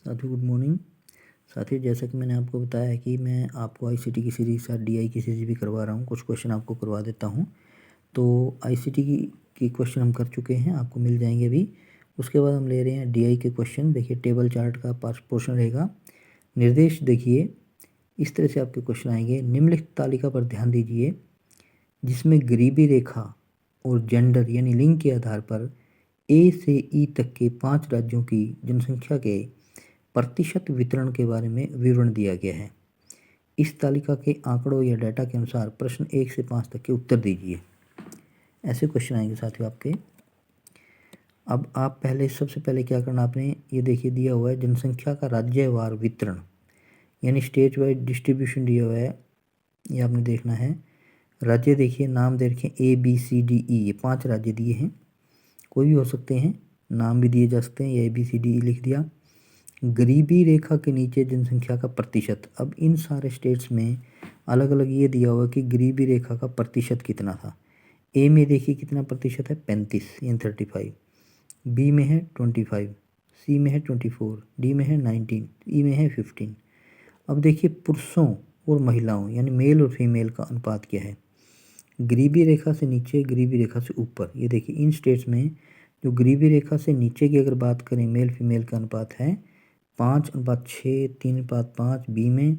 साथियों good morning. साथियों जैसा कि मैंने आपको बताया है कि मैं आपको आईसीटी की सीरीज साथ डीआई की सीरीज भी करवा रहा हूँ, कुछ क्वेश्चन आपको करवा देता हूँ। तो आईसीटी की क्वेश्चन हम कर चुके हैं, आपको मिल जाएंगे अभी। उसके बाद हम ले रहे हैं डीआई के क्वेश्चन। देखिए टेबल चार्ट का पोर्शन रहेगा। निर्देश देखिए इस तरह से आपके क्वेश्चन आएंगे। निम्नलिखित तालिका पर ध्यान दीजिए जिसमें गरीबी रेखा और जेंडर यानी लिंग के आधार पर ए से ई तक के 5 राज्यों की जनसंख्या के प्रतिशत वितरण के बारे में विवरण दिया गया है। इस तालिका के आंकड़ों या डाटा के अनुसार प्रश्न 1 से 5 तक के उत्तर दीजिए। ऐसे क्वेश्चन आएंगे साथियों आपके। अब आप सबसे पहले क्या करना, आपने ये देखिए दिया हुआ है जनसंख्या का राज्यवार वितरण यानी स्टेट वाइड डिस्ट्रीब्यूशन दिया हुआ है, ये आपने देखना है। राज्य देखिए, नाम दे रखे ABCDE, ये 5 राज्य दिए हैं, कोई भी हो सकते हैं, नाम भी दिए जा सकते हैं, या ABCDE लिख दिया। गरीबी रेखा के नीचे जनसंख्या का प्रतिशत। अब इन सारे स्टेट्स में अलग अलग ये दिया हुआ कि गरीबी रेखा का प्रतिशत कितना था। ए में देखिए कितना प्रतिशत है, 35 यानी 35। बी में है 25, सी में है 24, डी में है 19, ई में है 15। अब देखिए पुरुषों और महिलाओं यानी मेल और फीमेल का अनुपात क्या है। गरीबी रेखा से नीचे, गरीबी रेखा से ऊपर। ये देखिए इन स्टेट्स में जो गरीबी रेखा से नीचे की अगर बात करें, मेल फीमेल का अनुपात है 5:6, 3:5 बी में,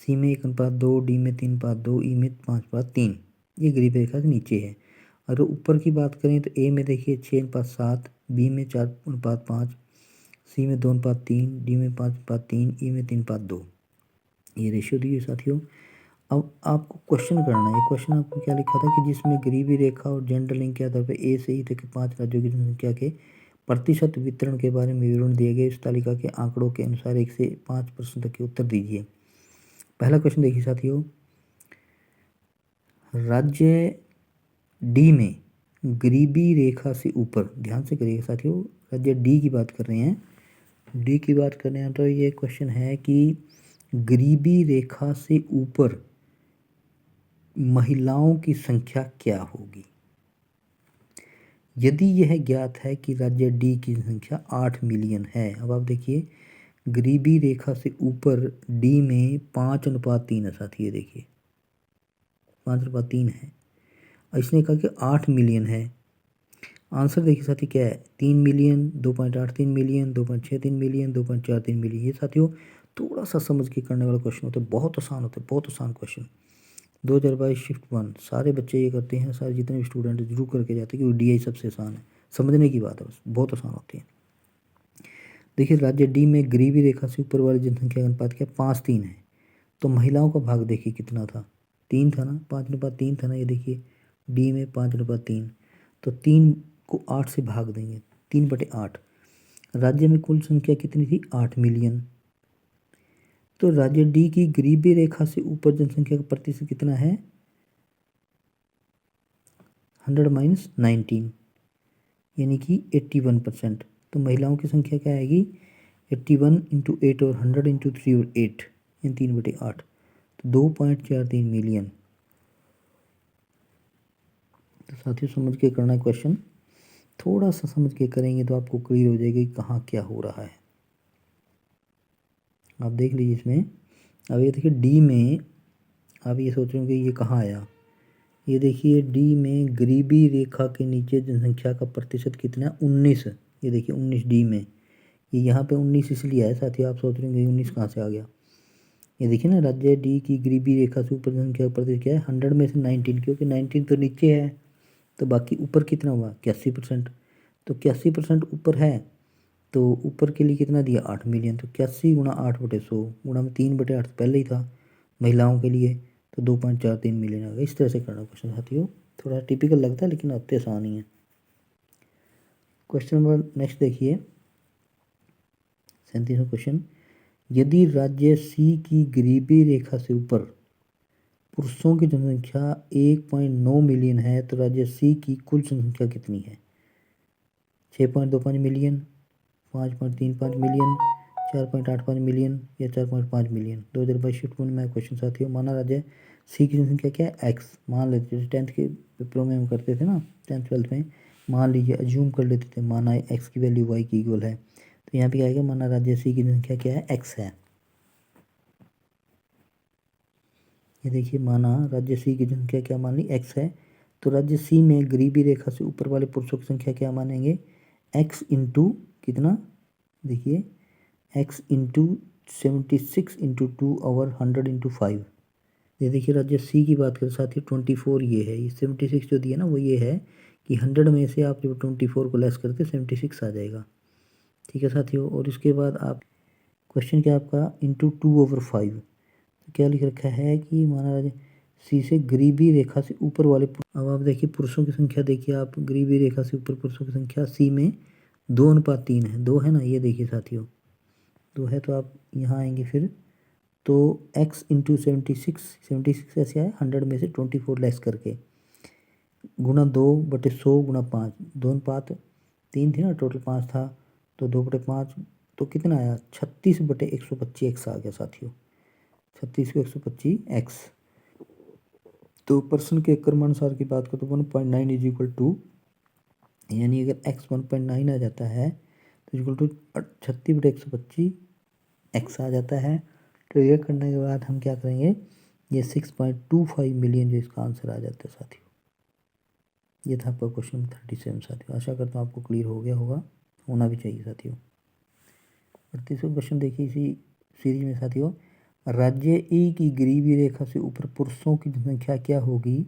सी में 1:2, डी में 3:2, ई में 5:3। ये गरीबी रेखा से नीचे है। अगर ऊपर की बात करें तो ए में देखिए 6:7, बी में 4:5, सी में 2:3, डी में 5:3, ई में 3:2। ये रेशियो दी है साथियों। अब आपको क्वेश्चन करना है। क्वेश्चन आपको क्या लिखा था कि जिसमें गरीबी रेखा और जेंडर लिंक के आधार पर ए से ई तक के 5 राज्यों की जनसंख्या के प्रतिशत वितरण के बारे में विवरण दिए गए। इस तालिका के आंकड़ों के अनुसार 1 से 5% तक के उत्तर दीजिए। पहला क्वेश्चन देखिए साथियों, राज्य डी में गरीबी रेखा से ऊपर, ध्यान से करिएगा साथियों, राज्य डी की बात कर रहे हैं, डी की बात कर रहे हैं। तो ये क्वेश्चन है कि गरीबी रेखा से ऊपर महिलाओं की संख्या क्या होगी। यदि यह ज्ञात है कि राज्य डी की संख्या 8 मिलियन है। अब आप देखिए गरीबी रेखा से ऊपर डी में 5:3 है साथी, ये देखिए 5:3 है। इसने कहा कि 8 मिलियन है। आंसर देखिए साथी क्या है, 3 मिलियन, 2.83 मिलियन, 2.63 मिलियन, 2.43 मिलियन। ये साथियों थोड़ा सा समझ के करने वाला क्वेश्चन होता है, बहुत आसान होता है, बहुत आसान क्वेश्चन। 2022 शिफ्ट 1 सारे बच्चे ये करते हैं, सारे जितने भी स्टूडेंट जरूर करके जाते हैं, क्योंकि डीआई सबसे आसान है, समझने की बात है, बस बहुत आसान होती है। देखिए राज्य डी में गरीबी रेखा से ऊपर वाली जनसंख्या का अनुपात क्या, 5:3 है। तो महिलाओं का भाग देखिए कितना था, 3 था ना, 5:3 था ना। ये देखिए डी में 5:3, तो 3 को 8 से भाग देंगे, 3/8। राज्य में कुल संख्या कितनी थी, 8 मिलियन। तो राज्य डी की गरीबी रेखा से ऊपर जनसंख्या का प्रतिशत कितना है, 100 - 19 यानी कि 81%। तो महिलाओं की संख्या क्या आएगी, 81 × 8 और 100 × 3 और 8 यानी 3/8, तो 2.43 मिलियन। तो साथियों समझ के करना है क्वेश्चन, थोड़ा सा समझ के करेंगे तो आपको क्लियर हो जाएगा कि कहाँ क्या हो रहा है। आप देख लीजिए इसमें। अब ये देखिए डी में, आप ये सोच रहे हो कि ये कहाँ आया। ये देखिए डी में गरीबी रेखा के नीचे जनसंख्या का प्रतिशत कितना, 19। ये देखिए 19 डी में, ये यहाँ पे 19 इसलिए आया साथियों, आप सोच रहे होंगे 19 कहाँ से आ गया। ये देखिए ना, राज्य डी की गरीबी रेखा से ऊपर जनसंख्या का प्रतिशत क्या है, 100 में से 19, क्योंकि 19 तो नीचे है, तो बाकी ऊपर कितना हुआ, 81%। तो 81% ऊपर है, तो ऊपर के लिए कितना दिया, 8 मिलियन। तो 81 × 8/100 गुणा में 3/8 पहले ही था महिलाओं के लिए, तो 2.43 मिलियन आ गया। इस तरह से करना क्वेश्चन साथियों, थोड़ा टिपिकल लगता है लेकिन उतने आसान ही है। क्वेश्चन नंबर नेक्स्ट देखिए, 37वां क्वेश्चन। यदि राज्य सी की गरीबी रेखा से ऊपर पुरुषों की जनसंख्या 1.9 मिलियन है, तो राज्य सी की कुल जनसंख्या कितनी है, 6.25 मिलियन, 5.35 मिलियन, 4.85 मिलियन या 4.5 मिलियन। 2022 शिफ्ट 1 में क्वेश्चन साथियों। माना राज्य सी की जनसंख्या क्या है, एक्स मान लेते, जैसे 10th के पेपरों में हम करते थे ना, 10th 12th में, मान लीजिए अज्यूम कर लेते थे, माना एक्स की वैल्यू वाई की इक्वल है, तो यहाँ पे क्या आएगा, माना राज्य सी की जनसंख्या क्या है, एक्स है। ये देखिए, माना राज्य सी की जनसंख्या क्या मान ली, एक्स है। तो राज्य सी में गरीबी रेखा से ऊपर वाले पुरुषों की संख्या क्या मानेंगे, एक्स इंटू कितना, देखिए एक्स इंटू 76 इंटू 2 और 100 इंटू 5। ये देखिए राज्य सी की बात करें साथियों, 24 ये है, ये 76 जो दिया ना वो ये है कि 100 में से आप जब 24 को लेस करते 76 आ जाएगा। ठीक है साथियों। और इसके बाद आप क्वेश्चन क्या आपका, इंटू 2/5। तो क्या लिख रखा है कि माना राज्य सी से गरीबी रेखा से ऊपर वाले, अब आप देखिए पुरुषों की संख्या, देखिए आप गरीबी रेखा से ऊपर पुरुषों की संख्या सी में 2:3 है, 2 है ना, ये देखिए साथियों 2 है। तो आप यहाँ आएंगे फिर, तो x इंटू 76 ऐसे आया, 100 में से 24 लेस करके, गुना 2/100 गुना 5, 2/3 थी ना, टोटल 5 था, तो 2/5 तो कितना आया, 36/125 एक्स आ गया साथियों, 36 को 125 एक्स। तो पर्सन के क्रमानुसार की बात करें तो 1.9 इज इक्वल टू, यानी अगर x 1.9 आ जाता है तो इक्वल टू 36/125 एक्स आ जाता है। तो ये करने के बाद हम क्या करेंगे, ये 6.25 मिलियन जो इसका आंसर आ जाता है साथियों। ये था आपका क्वेश्चन 37 साथियों। आशा करता हूँ आपको क्लियर हो गया होगा, होना भी चाहिए साथियों। 38वां क्वेश्चन देखिए इसी सीरीज में साथियों, राज्य ए की गरीबी रेखा से ऊपर पुरुषों की जनसंख्या क्या होगी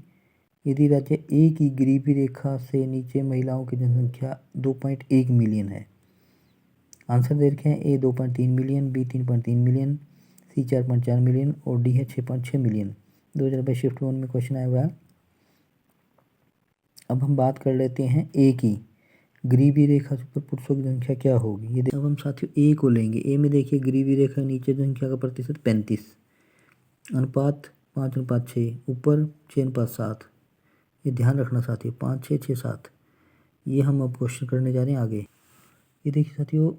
यदि राज्य ए की गरीबी रेखा से नीचे महिलाओं की जनसंख्या 2.1 मिलियन है। आंसर दे रखे हैं, ए 2.3 मिलियन, बी 3.3 मिलियन, सी 4.4 मिलियन और डी है 6.6 मिलियन। 2022 शिफ्ट 1 में क्वेश्चन आया हुआ है। अब हम बात कर लेते हैं ए की, गरीबी रेखा से ऊपर पुरुषों की संख्या क्या होगी। ये अब हम साथियों ए को लेंगे। ए में देखिए गरीबी रेखा नीचे जनसंख्या का प्रतिशत 35, अनुपात 5:6, ऊपर 6:7। ये ध्यान रखना साथियों, 5, 6, 6, 7। ये हम अब क्वेश्चन करने जा रहे हैं आगे। ये देखिए साथियों,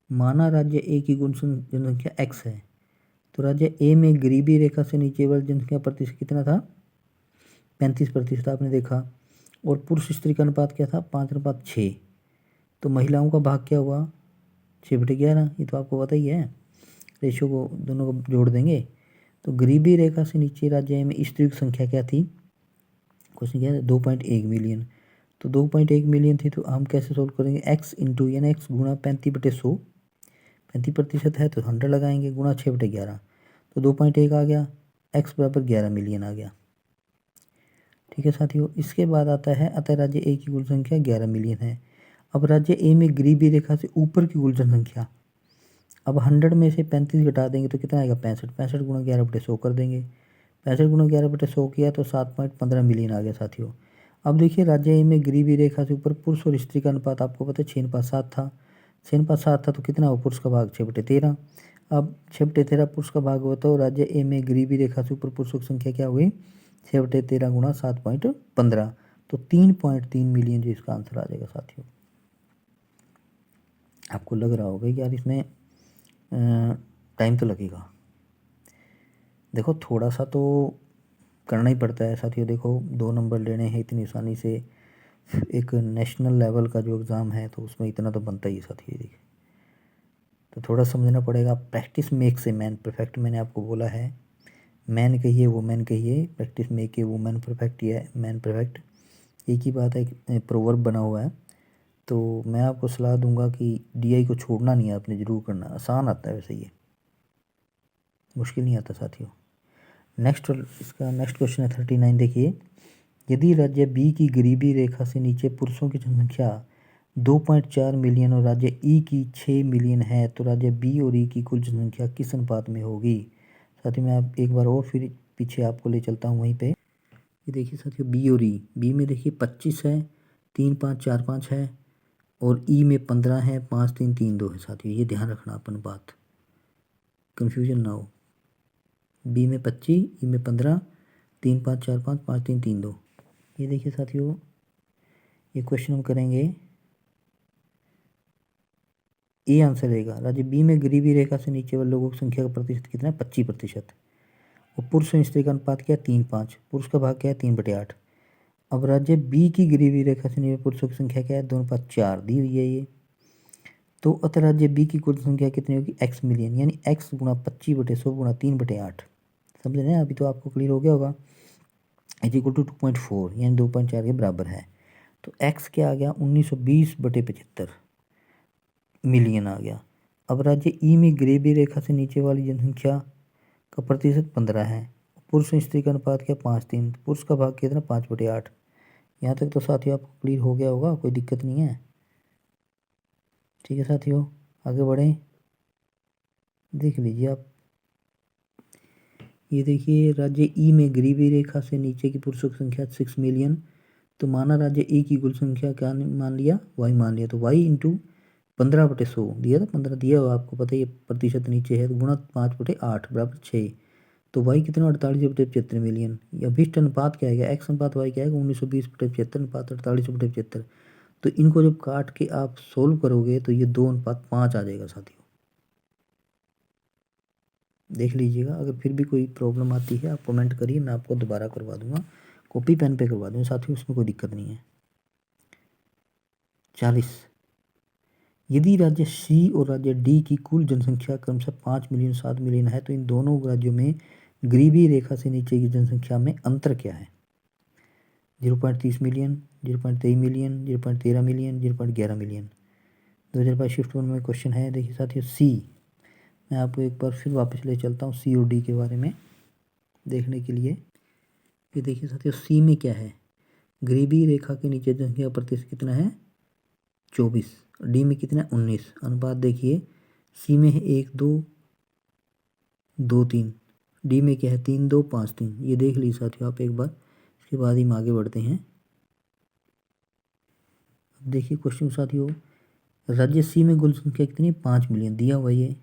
माना राज्य ए की कुल जनसंख्या एक्स है, तो राज्य ए में गरीबी रेखा से नीचे वाली जनसंख्या प्रतिशत कितना था, 35% आपने देखा। और पुरुष स्त्री का अनुपात क्या था, 5:6। तो महिलाओं का भाग क्या हुआ, 6/11। ये तो आपको पता ही है, रेशो को दोनों को जोड़ देंगे। तो गरीबी रेखा से नीचे राज्य ए में स्त्री की संख्या क्या थी, क्वेश्चन क्या है, 2.1 मिलियन। तो 2.1 मिलियन थी, तो हम कैसे सोल्व करेंगे, एक्स इंटू यानी एक्स गुणा 35/100, 35% है तो 100 लगाएंगे, गुणा 6/11, तो 2.1 आ गया, एक्स बराबर 11 मिलियन आ गया। ठीक है साथियों। इसके बाद आता है, अतः राज्य ए की कुल संख्या 11 मिलियन है। अब राज्य ए में गरीबी रेखा से ऊपर की कुल जनसंख्या, अब 100 में से 35 घटा देंगे तो कितना आएगा, 65, 65 गुणा 11/100 कर देंगे, 65 गुणा 11/100 किया तो 7.15 मिलियन आ गया साथियों। अब देखिए राज्य ए में गरीबी रेखा से ऊपर पुरुष और स्त्री का अनुपात आपको पता है 6:7 था, 6:7 था, तो कितना हो, पुरुष का भाग 6/13। अब 6/13 पुरुष का भाग हुआ तो राज्य ए में गरीबी रेखा से ऊपर पुरुषों की संख्या क्या हुई, 6/13 गुणा 7.15, तो 3.3 मिलियन जो इसका आंसर आ जाएगा साथियों। आपको लग रहा होगा कि यार इसमें टाइम तो लगेगा, देखो थोड़ा सा तो करना ही पड़ता है साथियों। देखो 2 नंबर लेने हैं इतनी आसानी से, एक नेशनल लेवल का जो एग्ज़ाम है तो उसमें इतना तो बनता ही है साथियों। देखिए तो थोड़ा समझना पड़ेगा, practice makes a man perfect, मैंने आपको बोला है, मैन कहिए वुमेन कहिए, practice make a women perfect या मैन परफेक्ट, एक ही बात है, एक प्रोवर्ब बना हुआ है। तो मैं आपको सलाह दूंगा कि डीआई को छोड़ना नहीं है, आपने ज़रूर करना, आसान आता है वैसे, ये मुश्किल नहीं आता साथियों। इसका नेक्स्ट क्वेश्चन है 39। देखिए, यदि राज्य बी की गरीबी रेखा से नीचे पुरुषों की जनसंख्या 2.4 मिलियन और राज्य ई की 6 मिलियन है, तो राज्य बी और ई की कुल जनसंख्या किस अनुपात में होगी। साथियों मैं आप एक बार और फिर पीछे आपको ले चलता हूँ वहीं पे। ये देखिए साथियों, बी और ई, बी में देखिए 25 है, 3, 5, 4, 5 है, और ई में 15 है, 5, 3, 3, 2 है साथियों। ये ध्यान रखना अपन बात, कन्फ्यूजन ना हो। बी में 25, ई में 15, 3, 5, 4, 5, 5, 3, 3, 2। ये देखिए साथियों, ये क्वेश्चन हम करेंगे, ए आंसर रहेगा। राज्य बी में गरीबी रेखा से नीचे वाले लोगों की संख्या का प्रतिशत कितना है, 25%। और पुरुष और स्त्री का अनुपात क्या है, 3:5, पुरुष का भाग क्या है, 3/8। अब राज्य बी की गरीबी रेखा से नीचे पुरुषों की संख्या क्या है, 2:4 दी हुई है ये। तो अतः राज्य बी की कुल संख्या कितनी होगी, x मिलियन, यानी x गुणा 25/100 गुणा 3/8। समझ रहे हैं, अभी तो आपको क्लियर हो गया होगा। इज इक्वल टू 2.4 यानी 2.4 के बराबर है। तो x क्या आ गया, 1920/75 मिलियन आ गया। अब राज्य ई में गरीबी रेखा से नीचे वाली जनसंख्या का प्रतिशत 15 है। पुरुष स्त्री का अनुपात क्या, 5:3। पुरुष का भाग कितना, 5/8। यहाँ तक तो साथियों आपको क्लियर हो गया होगा, कोई दिक्कत नहीं है। ठीक है साथियों, आगे बढ़ें, देख लीजिए आप। ये देखिए, राज्य ई में गरीबी रेखा से नीचे की पुरुषों की संख्या 6 मिलियन। तो माना राज्य ई की कुल संख्या क्या मान लिया, वाई मान लिया। तो वाई इंटू 15/100 दिया था, 15 दिया हुआ आपको पता है, ये प्रतिशत नीचे है, तो गुणा 5/8 बराबर 6। तो वाई कितना, 48/75 मिलियन। अभिष्ट अनुपात क्या आएगा, एक्स अनुपात वाई क्या आएगा, 1920/75 अनुपात 48/75। तो इनको जब काट के आप सोल्व करोगे तो ये 2:5 आ जाएगा साथियों। देख लीजिएगा, अगर फिर भी कोई प्रॉब्लम आती है आप कमेंट करिए, मैं आपको दोबारा करवा दूंगा, कॉपी पेन पे करवा दूंगा साथियों, उसमें कोई दिक्कत नहीं है। 40, यदि राज्य सी और राज्य डी की कुल जनसंख्या क्रमशः 5 मिलियन 7 मिलियन है, तो इन दोनों राज्यों में गरीबी रेखा से नीचे की जनसंख्या में अंतर क्या है। 0.30 million, 0.23 million, 0.13 million, 0.11 million. 2022 shift 1 में क्वेश्चन है। देखिए साथियों, सी, मैं आपको एक बार फिर वापस ले चलता हूँ सी और डी के बारे में देखने के लिए। ये देखिए साथियों, सी में क्या है, गरीबी रेखा के नीचे जनसंख्या प्रतिशत कितना है, 24। डी में कितना है, 19। अनुपात देखिए, सी में है 1 2 2 3, डी में क्या है 3 2 5 3। ये देख लीजिए साथियों आप एक बार, इसके बाद ही हम आगे बढ़ते हैं। अब देखिए क्वेश्चन साथियों, राज्य सी में कुल संख्या कितनी, 5 मिलियन दिया हुआ ये।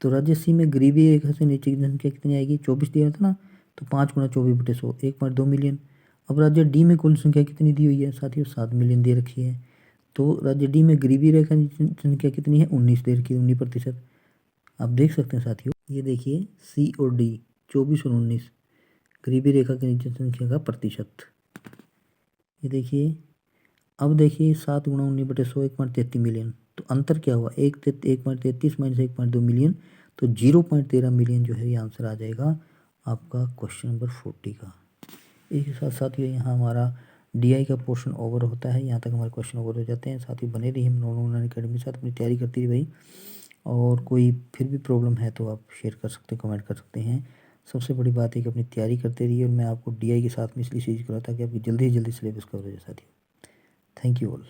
तो राज्य सी में गरीबी रेखा से नीचे की जनसंख्या कितनी आएगी, 24 दिया था ना, तो 5 गुणा 24/100 1.2 मिलियन। अब राज्य डी में कुल संख्या कितनी दी हुई है साथियों, 7 मिलियन दे रखी है। तो राज्य डी में गरीबी रेखा की संख्या कितनी है, 19 दे रखी है, 19%। आप देख सकते हैं साथियों, ये देखिए सी और डी 24 और 19 गरीबी रेखा के नीचे संख्या का प्रतिशत। ये देखिए, अब देखिए 7 गुणा 19/100 1.33 मिलियन। तो अंतर क्या हुआ, 1.33 माइनस 1.2 मिलियन, तो 0.13 मिलियन जो है ये आंसर आ जाएगा आपका क्वेश्चन नंबर 40 का। इसके साथ साथ ये यहाँ हमारा डीआई का पोर्शन ओवर होता है, यहाँ तक हमारे क्वेश्चन ओवर हो जाते हैं। साथ ही बने रहिए हम नॉन अकेडमी के साथ, अपनी तैयारी करती रही भाई। और कोई फिर भी प्रॉब्लम है तो आप शेयर कर सकते हैं, कमेंट कर सकते हैं। सबसे बड़ी बात है कि अपनी तैयारी करते रहिए, और मैं आपको डीआई के साथ में इसलिए चीज़ कर रहा था कि आपकी जल्दी से जल्दी सिलेबस कवर हो जाए साथियों। Thank you all.